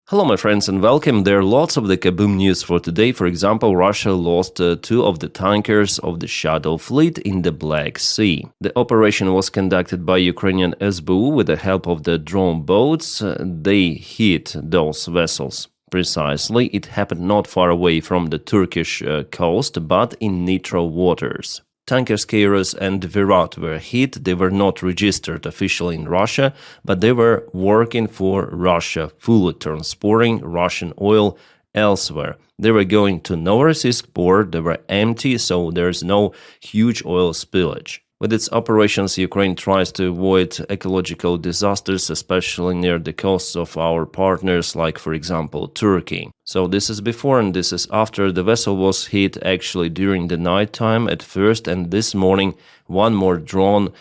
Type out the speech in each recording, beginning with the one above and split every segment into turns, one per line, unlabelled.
Hello my friends and welcome. There are lots of the kaboom news for today. For example, Russia lost two of the tankers of the Shadow fleet in the Black Sea. The operation was conducted by Ukrainian SBU with the help of the drone boats. They hit those vessels. Precisely, it happened not far away from the Turkish coast, but in neutral waters. Tankers Kairos and Virat were hit. They were not registered officially in Russia, but they were working for Russia, fully transporting Russian oil elsewhere. They were going to Novorossiysk port. They were empty, so there's no huge oil spillage. With its operations, Ukraine tries to avoid ecological disasters, especially near the coasts of our partners, like, for example, Turkey. So this is before and this is after. The vessel was hit actually during the night time at first, and this morning one more drone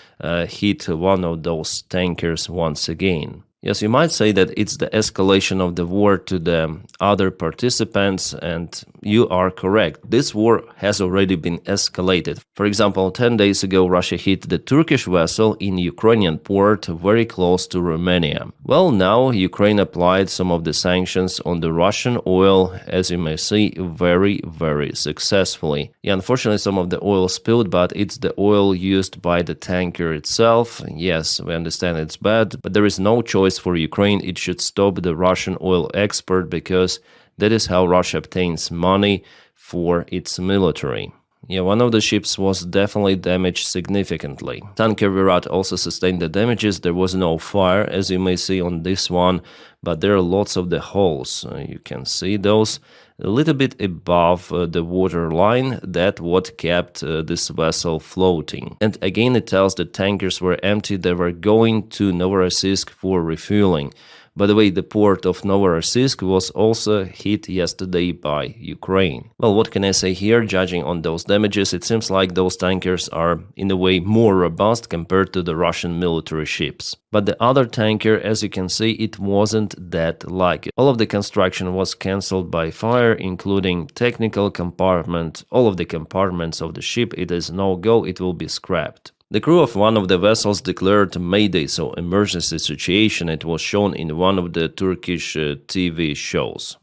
hit one of those tankers once again. Yes, you might say that it's the escalation of the war to the other participants, and you are correct. This war has already been escalated. For example, 10 days ago, Russia hit the Turkish vessel in Ukrainian port very close to Romania. Well, now Ukraine applied some of the sanctions on the Russian oil, as you may see, very, very successfully. Yeah, unfortunately, some of the oil spilled, but it's the oil used by the tanker itself. Yes, we understand it's bad, but there is no choice for Ukraine. It should stop the Russian oil export because that is how Russia obtains money for its military. Yeah, one of the ships was definitely damaged significantly. Tanker Virat also sustained the damages. There was no fire, as you may see on this one, but there are lots of the holes. You can see those a little bit above the water line. That what kept this vessel floating. And again, it tells the tankers were empty. They were going to Novorossiysk for refueling. By the way, the port of Novorossiysk was also hit yesterday by Ukraine. Well, what can I say here? Judging on those damages, it seems like those tankers are, in a way, more robust compared to the Russian military ships. But the other tanker, as you can see, it wasn't that like it. All of the construction was cancelled by fire, including technical compartment. All of the compartments of the ship, it is no-go, it will be scrapped. The crew of one of the vessels declared Mayday, so emergency situation. It was shown in one of the Turkish TV shows.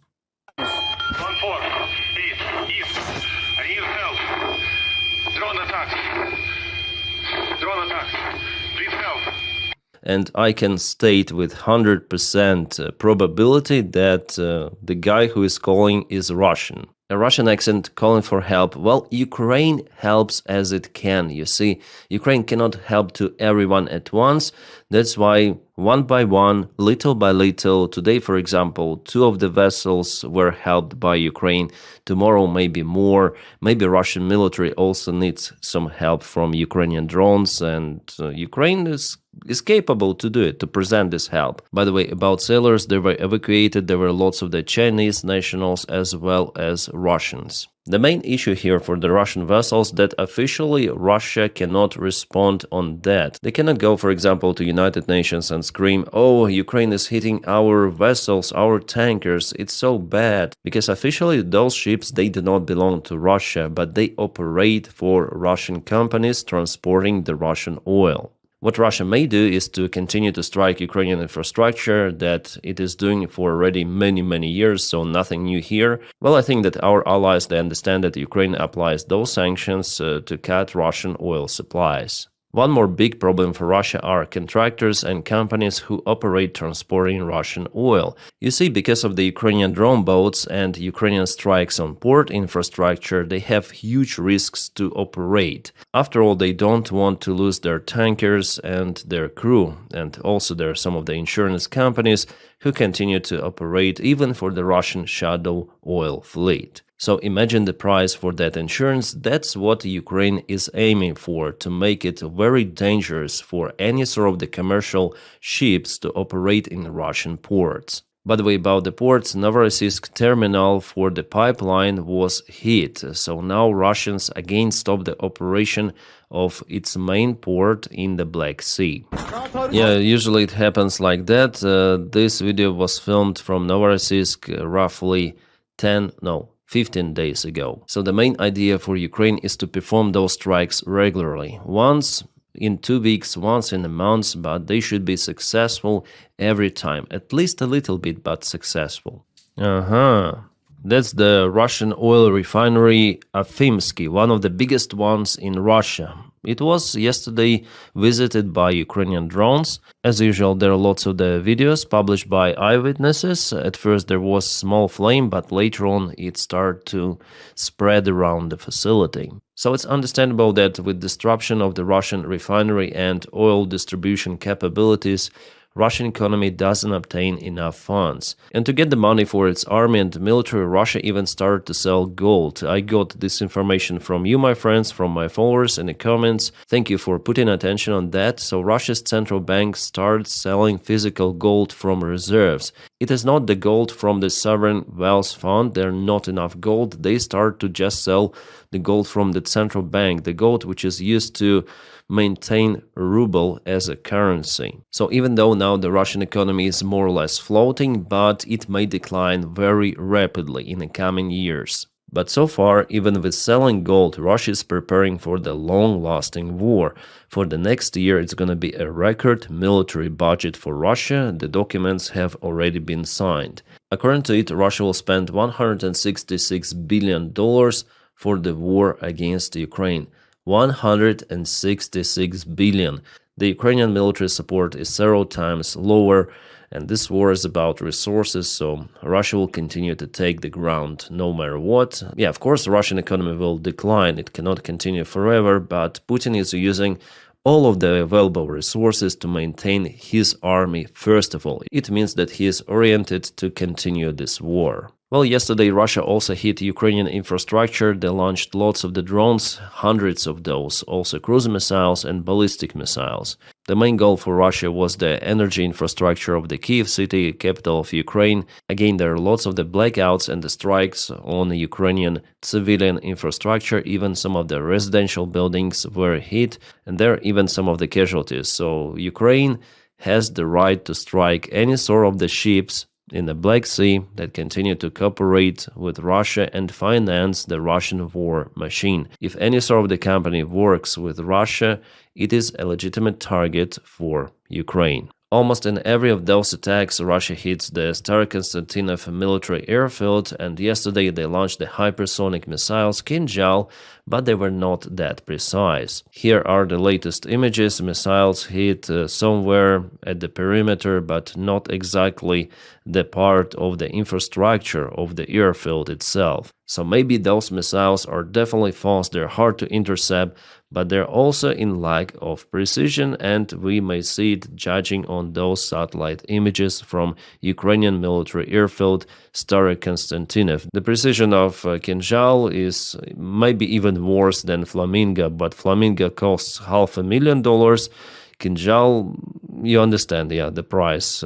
1-4, east, I need help. Drone attack, please help.
And I can state with 100% probability that the guy who is calling is Russian. A Russian accent calling for help. Well, Ukraine helps as it can. You see, Ukraine cannot help to everyone at once. That's why one by one, little by little, today, for example, two of the vessels were helped by Ukraine. Tomorrow, maybe more. Maybe Russian military also needs some help from Ukrainian drones, and Ukraine is capable to do it, to present this help. By the way, about sailors, they were evacuated. There were lots of the Chinese nationals as well as Russians. The main issue here for the Russian vessels that officially Russia cannot respond on that. They cannot go, for example, to United Nations and scream, "Oh, Ukraine is hitting our vessels, our tankers, it's so bad." Because officially those ships, they do not belong to Russia, but they operate for Russian companies transporting the Russian oil. What Russia may do is to continue to strike Ukrainian infrastructure that it is doing for already many years, so nothing new here. Well, I think that our allies, they understand that Ukraine applies those sanctions to cut Russian oil supplies. One more big problem for Russia are contractors and companies who operate transporting Russian oil. You see, because of the Ukrainian drone boats and Ukrainian strikes on port infrastructure, they have huge risks to operate. After all, they don't want to lose their tankers and their crew. And also there are some of the insurance companies who continue to operate even for the Russian Shadow oil fleet. So imagine the price for that insurance. That's what Ukraine is aiming for, to make it very dangerous for any sort of the commercial ships to operate in Russian ports. By the way, about the ports, Novorossiysk terminal for the pipeline was hit. So now Russians again stop the operation of its main port in the Black Sea. Yeah, usually it happens like that. This video was filmed from Novorossiysk roughly 15 days ago. So the main idea for Ukraine is to perform those strikes regularly. Once in 2 weeks, once in a month, but they should be successful every time, at least a little bit, but successful. That's the Russian oil refinery Afimsky, one of the biggest ones in Russia. It was yesterday visited by Ukrainian drones. As usual, there are lots of the videos published by eyewitnesses. At first there was small flame, but later on it started to spread around the facility. So it's understandable that with disruption of the Russian refinery and oil distribution capabilities, Russian economy doesn't obtain enough funds. And to get the money for its army and military, Russia even started to sell gold. I got this information from you, my friends, from my followers in the comments. Thank you for putting attention on that. So Russia's central bank started selling physical gold from reserves. It is not the gold from the sovereign wealth fund. There's not enough gold. They start to just sell the gold from the central bank, the gold which is used to maintain ruble as a currency. So even though now the Russian economy is more or less floating, but it may decline very rapidly in the coming years. But so far, even with selling gold, Russia is preparing for the long-lasting war. For the next year, it's going to be a record military budget for Russia. The documents have already been signed. According to it, Russia will spend $166 billion for the war against Ukraine. 166 billion. The Ukrainian military support is several times lower, and this war is about resources, so Russia will continue to take the ground no matter what. Yeah, of course, the Russian economy will decline. It cannot continue forever, but Putin is using all of the available resources to maintain his army first of all. It means that he is oriented to continue this war. Well, yesterday Russia also hit Ukrainian infrastructure. They launched lots of the drones, hundreds of those, also cruise missiles and ballistic missiles. The main goal for Russia was the energy infrastructure of the Kyiv city, capital of Ukraine. Again, there are lots of the blackouts and the strikes on the Ukrainian civilian infrastructure. Even some of the residential buildings were hit, and there are even some of the casualties. So Ukraine has the right to strike any sort of the ships in the Black Sea that continue to cooperate with Russia and finance the Russian war machine. If any sort of the company works with Russia, it is a legitimate target for Ukraine. Almost in every of those attacks, Russia hits the Starokonstantinov military airfield, and yesterday they launched the hypersonic missiles Kinjal, but they were not that precise. Here are the latest images. Missiles hit somewhere at the perimeter, but not exactly the part of the infrastructure of the airfield itself. So maybe those missiles are definitely fast, they're hard to intercept, but they're also in lack of precision, and we may see it judging on those satellite images from Ukrainian military airfield Starokonstantinov. The precision of Kinjal is maybe even worse than Flamingo, but Flamingo costs $500,000. Kinjal, you understand, yeah, the price.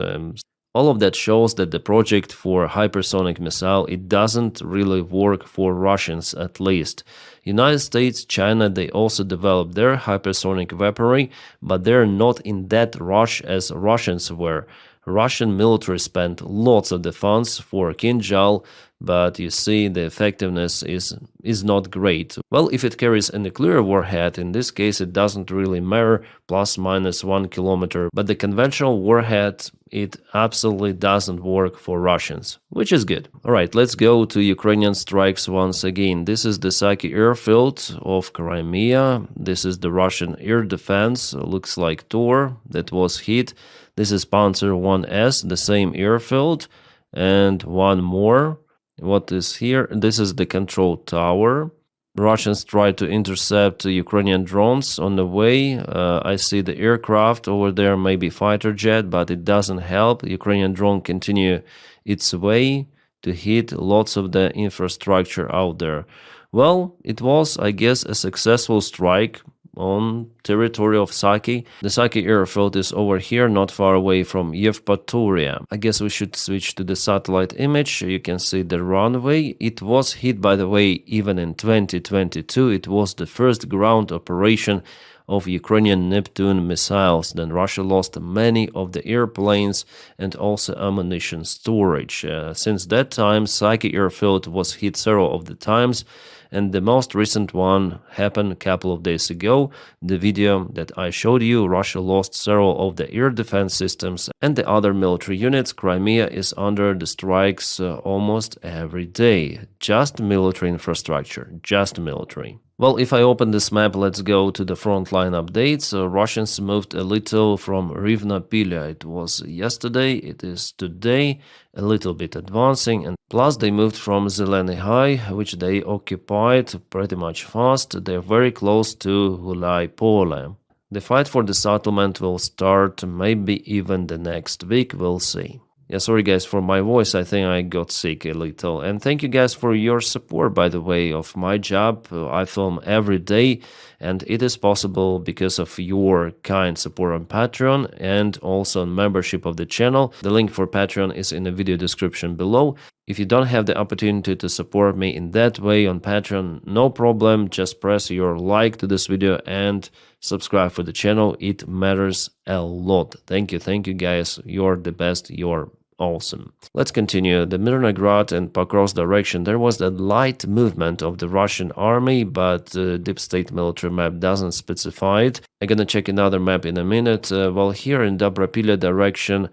All of that shows that the project for hypersonic missile, it doesn't really work for Russians at least. United States, China, they also developed their hypersonic weaponry, but they're not in that rush as Russians were. Russian military spent lots of the funds for Kinjal, but you see the effectiveness is not great. Well, if it carries a nuclear warhead, in this case it doesn't really matter, plus minus 1 kilometer, but the conventional warhead, it absolutely doesn't work for Russians, which is good. Alright, let's go to Ukrainian strikes once again. This is the Saki airfield of Crimea. This is the Russian air defense, looks like Tor, that was hit. This is Panzer 1S, the same airfield, and one more. What is here? This is the control tower. Russians try to intercept Ukrainian drones on the way. I see the aircraft over there, maybe fighter jet, but it doesn't help. Ukrainian drone continue its way to hit lots of the infrastructure out there. Well, it was, I guess, a successful strike on territory of Saki. The Saki airfield is over here, not far away from Yevpatoria. I guess we should switch to the satellite image. You can see the runway. It was hit, by the way, even in 2022. It was the first ground operation of Ukrainian Neptune missiles. Then Russia lost many of the airplanes and also ammunition storage. Since that time, Saki airfield was hit several of the times, and the most recent one happened a couple of days ago. The video that I showed you, Russia lost several of the air defense systems and the other military units. Crimea is under the strikes almost every day. Just military infrastructure, just military. Well, if I open this map, let's go to the frontline updates. Russians moved a little from Rivna-Pilya. It was yesterday, it is today, a little bit advancing, and plus they moved from Zeleny High, which they occupied pretty much fast. They're very close to Gulai Pole. The fight for the settlement will start maybe even the next week, we'll see. Yeah, sorry guys for my voice, I think I got sick a little. And thank you guys for your support, by the way, of my job. I film every day, and it is possible because of your kind support on Patreon and also on membership of the channel. The link for Patreon is in the video description below. If you don't have the opportunity to support me in that way on Patreon, no problem, just press your like to this video and subscribe for the channel. It matters a lot. Thank you guys, you're the best, you're awesome. Let's continue. The Mirnograd and Pokrovsk direction, there was a light movement of the Russian army, but deep state military map doesn't specify it. I'm gonna check another map in a minute. Well, here in Dobropilya direction,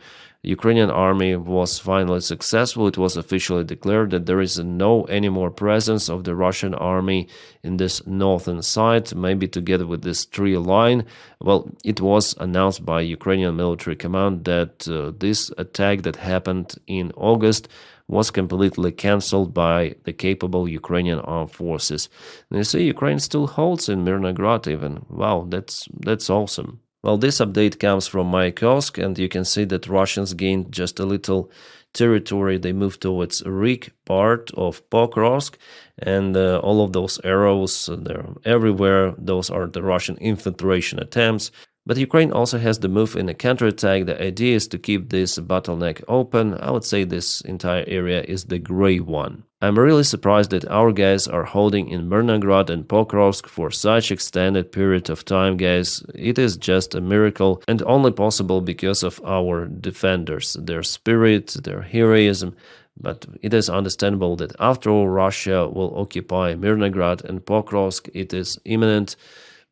Ukrainian army was finally successful. It was officially declared that there is no anymore presence of the Russian army in this northern side, maybe together with this tree line. Well, it was announced by Ukrainian military command that this attack that happened in August was completely cancelled by the capable Ukrainian armed forces. And you see, Ukraine still holds in Mirnograd even. Wow, that's awesome. Well, this update comes from Mayakovsk, and you can see that Russians gained just a little territory. They moved towards Rik part of Pokrovsk, and all of those arrows, they're everywhere. Those are the Russian infiltration attempts. But Ukraine also has the move in a counterattack. The idea is to keep this bottleneck open. I would say this entire area is the gray one. I'm really surprised that our guys are holding in Mirnograd and Pokrovsk for such extended period of time, guys. It is just a miracle, and only possible because of our defenders, their spirit, their heroism. But it is understandable that after all, Russia will occupy Mirnograd and Pokrovsk. It is imminent.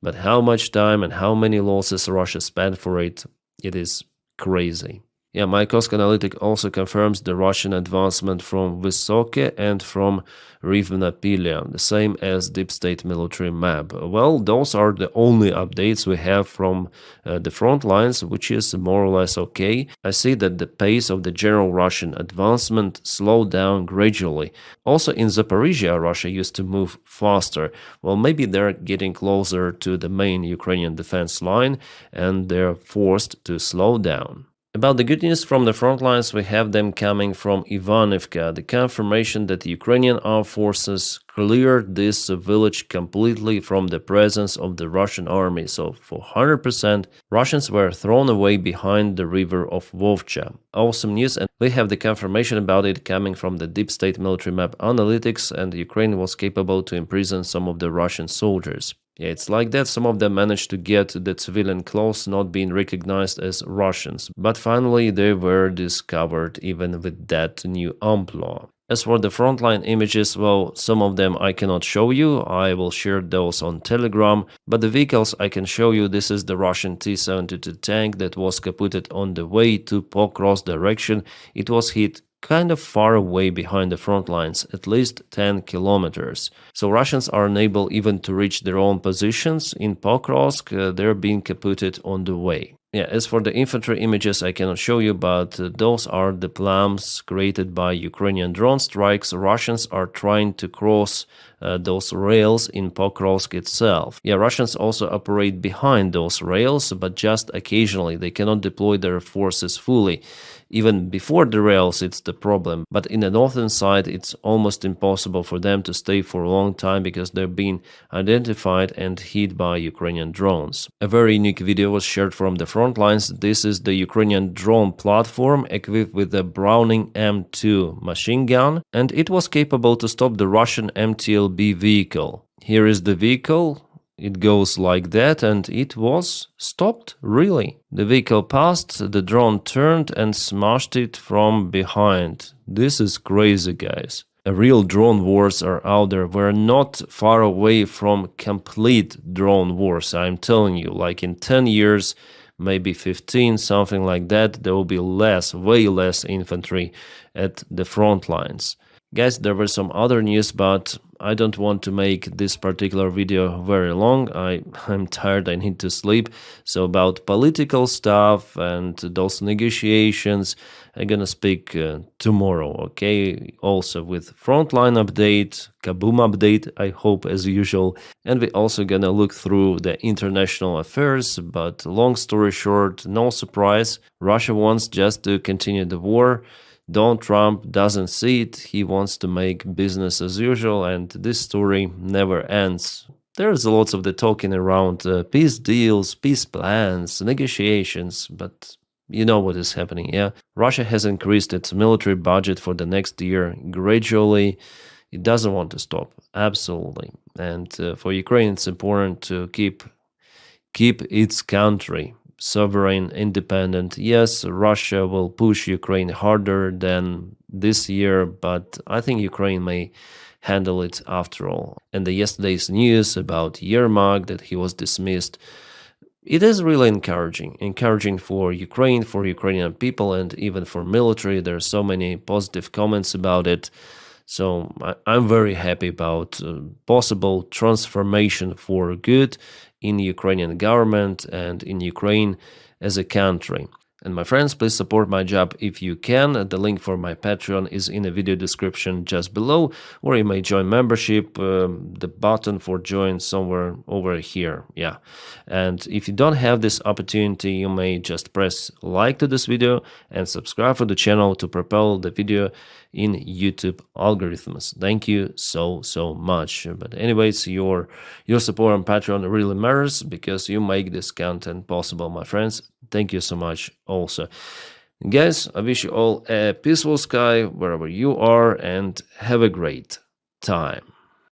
But how much time and how many losses Russia spent for it, it is crazy. Yeah, Mayakovsk Analytic also confirms the Russian advancement from Vysoke and from Rivna-Pilya, the same as Deep State military map. Well, those are the only updates we have from the front lines, which is more or less okay. I see that the pace of the general Russian advancement slowed down gradually. Also in Zaporizhia, Russia used to move faster. Well, maybe they're getting closer to the main Ukrainian defense line and they're forced to slow down. About the good news from the front lines, we have them coming from Ivanivka, the confirmation that the Ukrainian armed forces cleared this village completely from the presence of the Russian army. So for 100%, Russians were thrown away behind the river of Vovcha. Awesome news, and we have the confirmation about it coming from the Deep State military map analytics, and Ukraine was capable to imprison some of the Russian soldiers. Yeah, it's like that. Some of them managed to get the civilian clothes not being recognized as Russians, but finally they were discovered even with that new amplitude. As for the frontline images, well, some of them I cannot show you. I will share those on Telegram, but the vehicles I can show you. This is the Russian T-72 tank that was kaputted on the way to Pokrovsk direction. It was hit kind of far away behind the front lines, at least 10 kilometers. So Russians are unable even to reach their own positions. In Pokrovsk, they're being kaputted on the way. Yeah, as for the infantry images, I cannot show you, but those are the plums created by Ukrainian drone strikes. Russians are trying to cross those rails in Pokrovsk itself. Yeah, Russians also operate behind those rails, but just occasionally. They cannot deploy their forces fully. Even before the rails, it's the problem. But in the northern side, it's almost impossible for them to stay for a long time because they're being identified and hit by Ukrainian drones. A very unique video was shared from the front lines. This is the Ukrainian drone platform equipped with the Browning M2 machine gun, and it was capable to stop the Russian MTLB vehicle. Here is the vehicle. It goes like that, and it was stopped, really. The vehicle passed, the drone turned and smashed it from behind. This is crazy, guys. Real drone wars are out there. We're not far away from complete drone wars. I'm telling you, like in 10 years, maybe 15, something like that, there will be less, way less infantry at the front lines. Guys, there were some other news, but I don't want to make this particular video very long. I'm tired, I need to sleep. So about political stuff and those negotiations, I'm gonna speak tomorrow, okay? Also with Frontline update, Kaboom update, I hope as usual. And we also gonna look through the international affairs, but long story short, no surprise, Russia wants just to continue the war. Donald Trump doesn't see it, he wants to make business as usual, and this story never ends. There's lots of the talking around peace deals, peace plans, negotiations, but you know what is happening, yeah? Russia has increased its military budget for the next year gradually. It doesn't want to stop, absolutely. And for Ukraine, it's important to keep its country sovereign, independent. Yes, Russia will push Ukraine harder than this year, but I think Ukraine may handle it after all. And the yesterday's news about Yermak, that he was dismissed, it is really encouraging for Ukraine, for Ukrainian people, and even for military. There are so many positive comments about it. So I'm very happy about possible transformation for good in Ukrainian government and in Ukraine as a country. And my friends, please support my job if you can. The link for my Patreon is in the video description just below, or you may join membership, the button for join somewhere over here, yeah. And if you don't have this opportunity, you may just press like to this video and subscribe for the channel to propel the video in YouTube algorithms. Thank you so much. But anyways, your support on Patreon really matters because you make this content possible, my friends. Thank you so much also. Guys, I wish you all a peaceful sky wherever you are and have a great time.